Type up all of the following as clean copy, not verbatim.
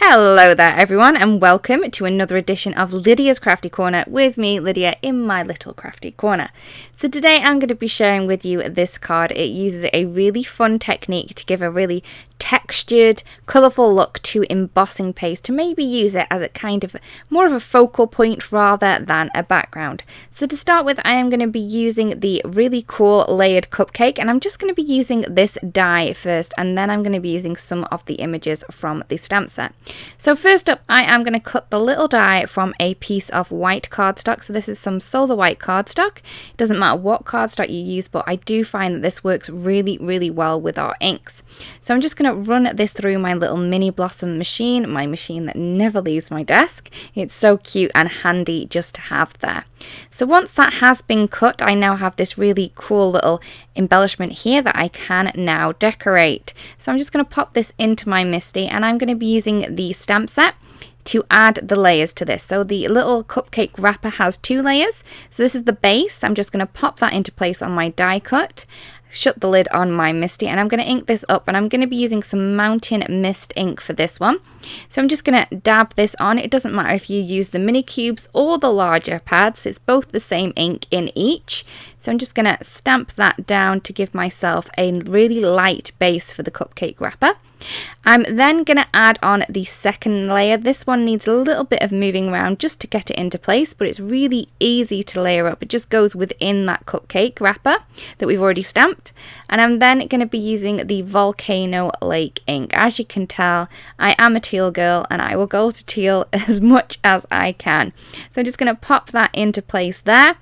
Hello there everyone, and welcome to another edition of Lydia's Crafty Corner with me, Lydia, in my little crafty corner. So today I'm going to be sharing with you this card. It uses a really fun technique to give a really textured, colourful look to embossing paste, to maybe use it as a kind of more of a focal point rather than a background. So to start with, I am going to be using the really cool layered cupcake, and I'm just going to be using this die first, and then I'm going to be using some of the images from the stamp set. So first up, I am going to cut the little die from a piece of white cardstock. So this is some solar white cardstock. It doesn't matter what cardstock you use, but I do find that this works really well with our inks. So I'm just going to run this through my little mini blossom machine, my machine that never leaves my desk. It's so cute and handy just to have there. So once that has been cut, I now have this really cool little embellishment here that I can now decorate. So I'm just going to pop this into my MISTI, and I'm going to be using the stamp set to add the layers to this. So the little cupcake wrapper has 2 layers. So this is the base. I'm just going to pop that into place on my die cut, shut the lid on my MISTI, and I'm going to ink this up, and I'm going to be using some Mountain Mist ink for this one. So I'm just going to dab this on. It doesn't matter if you use the mini cubes or the larger pads, it's both the same ink in each. So I'm just going to stamp that down to give myself a really light base for the cupcake wrapper. I'm then going to add on the second layer. This one needs a little bit of moving around just to get it into place, but it's really easy to layer up. It just goes within that cupcake wrapper that we've already stamped. And I'm then going to be using the Volcano Lake ink. As you can tell, I am a teal girl, and I will go to teal as much as I can. So I'm just going to pop that into place there.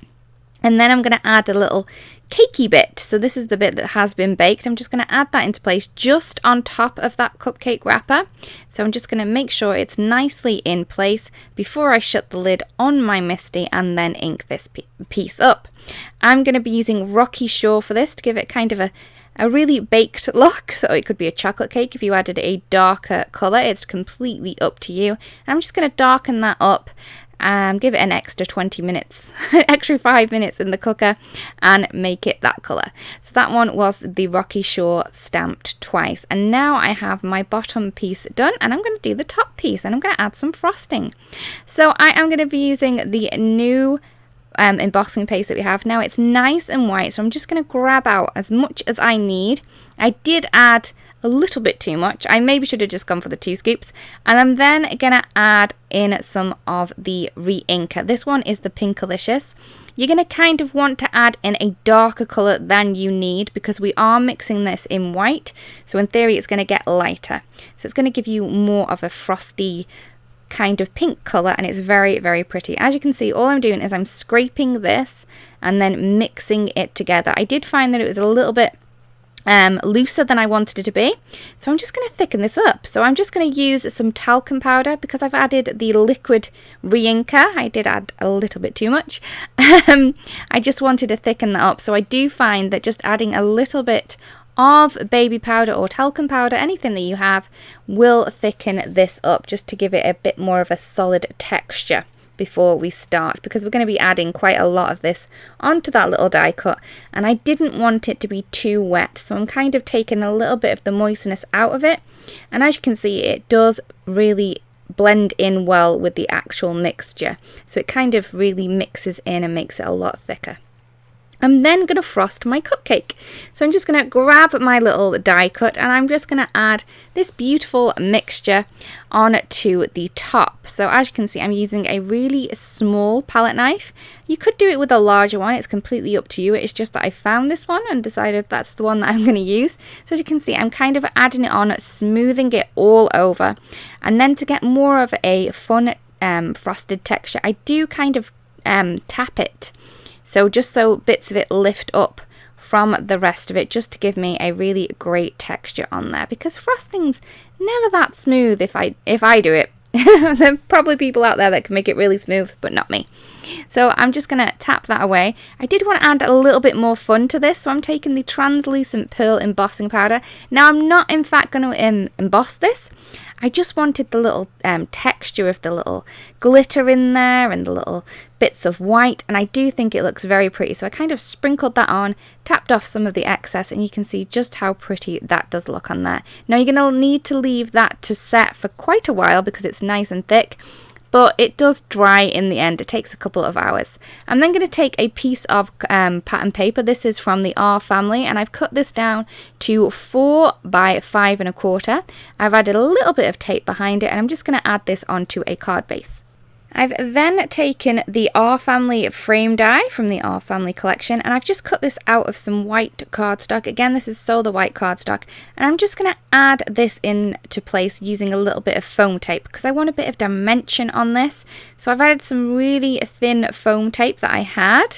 And then I'm going to add a little cakey bit. So this is the bit that has been baked. I'm just going to add that into place just on top of that cupcake wrapper. So I'm just going to make sure it's nicely in place before I shut the lid on my MISTI and then ink this piece up. I'm going to be using Rocky Shore for this to give it kind of a really baked look. So it could be a chocolate cake if you added a darker colour. It's completely up to you. And I'm just going to darken that up. Give it an extra 20 minutes, extra 5 minutes in the cooker, and make it that colour. So that one was the Rocky Shore stamped twice. And now I have my bottom piece done, and I'm going to do the top piece, and I'm going to add some frosting. So I am going to be using the new embossing paste that we have. Now it's nice and white, so I'm just going to grab out as much as I need. I did add a little bit too much. I maybe should have just gone for the 2 scoops. And I'm then going to add in some of the re-inker. This one is the Pinkalicious. You're going to kind of want to add in a darker colour than you need, because we are mixing this in white. So in theory it's going to get lighter. So it's going to give you more of a frosty kind of pink colour, and it's very pretty. As you can see, all I'm doing is I'm scraping this and then mixing it together. I did find that it was a little bit looser than I wanted it to be, so I'm just going to thicken this up. So I'm just going to use some talcum powder because I've added the liquid re-inker. I did add a little bit too much. I just wanted to thicken that up, so I do find that just adding a little bit of baby powder or talcum powder, anything that you have, will thicken this up just to give it a bit more of a solid texture before we start, because we're going to be adding quite a lot of this onto that little die cut, and I didn't want it to be too wet, so I'm kind of taking a little bit of the moistness out of it. And as you can see, it does really blend in well with the actual mixture, so it kind of really mixes in and makes it a lot thicker. I'm then going to frost my cupcake. So I'm just going to grab my little die cut, and I'm just going to add this beautiful mixture onto the top. So as you can see, I'm using a really small palette knife. You could do it with a larger one, it's completely up to you. It's just that I found this one and decided that's the one that I'm going to use. So as you can see, I'm kind of adding it on, smoothing it all over. And then to get more of a fun frosted texture, I do kind of tap it. So just so bits of it lift up from the rest of it, just to give me a really great texture on there, because frosting's never that smooth if I do it. There are probably people out there that can make it really smooth, but not me. So I'm just going to tap that away. I did want to add a little bit more fun to this, so I'm taking the translucent pearl embossing powder. Now I'm not in fact going to emboss this. I just wanted the little texture of the little glitter in there and the little bits of white, and I do think it looks very pretty. So I kind of sprinkled that on, tapped off some of the excess, and you can see just how pretty that does look on there. Now you're going to need to leave that to set for quite a while because it's nice and thick, but it does dry in the end. It takes a couple of hours. I'm then going to take a piece of pattern paper. This is from the R family, and I've cut this down to 4 by 5 1/4. I've added a little bit of tape behind it, and I'm just going to add this onto a card base. I've then taken the R family frame die from the R family collection, and I've just cut this out of some white cardstock. Again, this is Solar white cardstock, and I'm just going to add this into place using a little bit of foam tape because I want a bit of dimension on this. So I've added some really thin foam tape that I had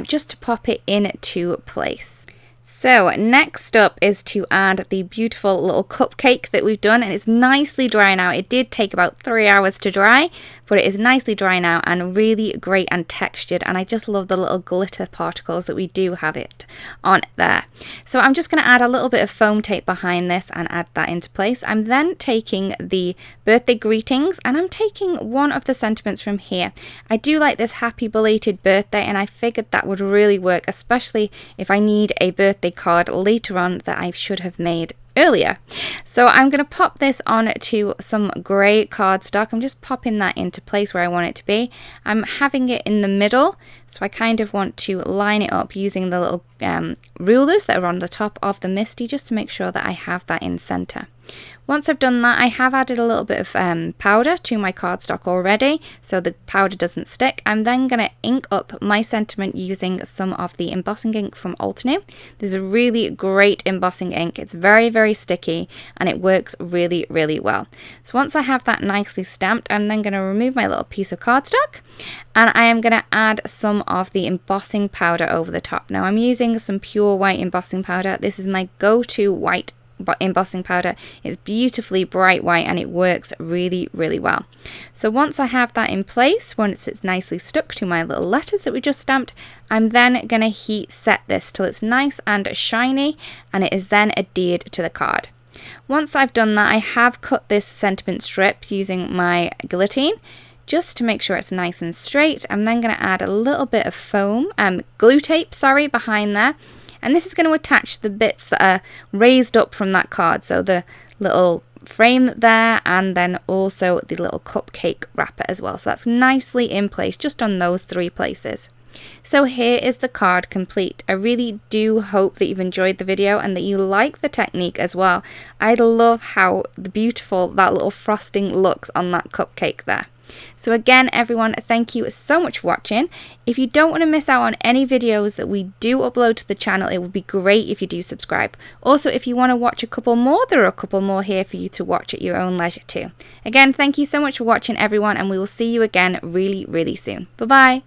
just to pop it into place. So next up is to add the beautiful little cupcake that we've done, and it's nicely dry now. It did take about 3 hours to dry, but it is nicely dry now and really great and textured, and I just love the little glitter particles that we do have it on there. So I'm just going to add a little bit of foam tape behind this and add that into place. I'm then taking the birthday greetings, and I'm taking one of the sentiments from here. I do like this happy belated birthday, and I figured that would really work, especially if I need a birthday card later on that I should have made earlier. So I'm going to pop this on to some grey cardstock. I'm just popping that into place where I want it to be. I'm having it in the middle, so I kind of want to line it up using the little rulers that are on the top of the MISTI just to make sure that I have that in center. Once I've done that, I have added a little bit of powder to my cardstock already, so the powder doesn't stick. I'm then going to ink up my sentiment using some of the embossing ink from Altenew. This is a really great embossing ink. It's very, very sticky, and it works really, really well. So once I have that nicely stamped, I'm then going to remove my little piece of cardstock, and I am going to add some of the embossing powder over the top. Now I'm using some pure white embossing powder. This is my go-to white embossing powder. It's beautifully bright white and it works really, really well. So once I have that in place, once it's nicely stuck to my little letters that we just stamped, I'm then going to heat set this till it's nice and shiny, and it is then adhered to the card. Once I've done that, I have cut this sentiment strip using my guillotine just to make sure it's nice and straight. I'm then going to add a little bit of foam, glue tape, sorry, behind there. And this is going to attach the bits that are raised up from that card. So the little frame there, and then also the little cupcake wrapper as well. So that's nicely in place just on those 3 places. So here is the card complete. I really do hope that you've enjoyed the video and that you like the technique as well. I love how beautiful that little frosting looks on that cupcake there. So again, everyone, thank you so much for watching. If you don't want to miss out on any videos that we do upload to the channel, it would be great if you do subscribe. Also, if you want to watch a couple more, there are a couple more here for you to watch at your own leisure too. Again, thank you so much for watching, everyone, and we will see you again really, really soon. Bye-bye.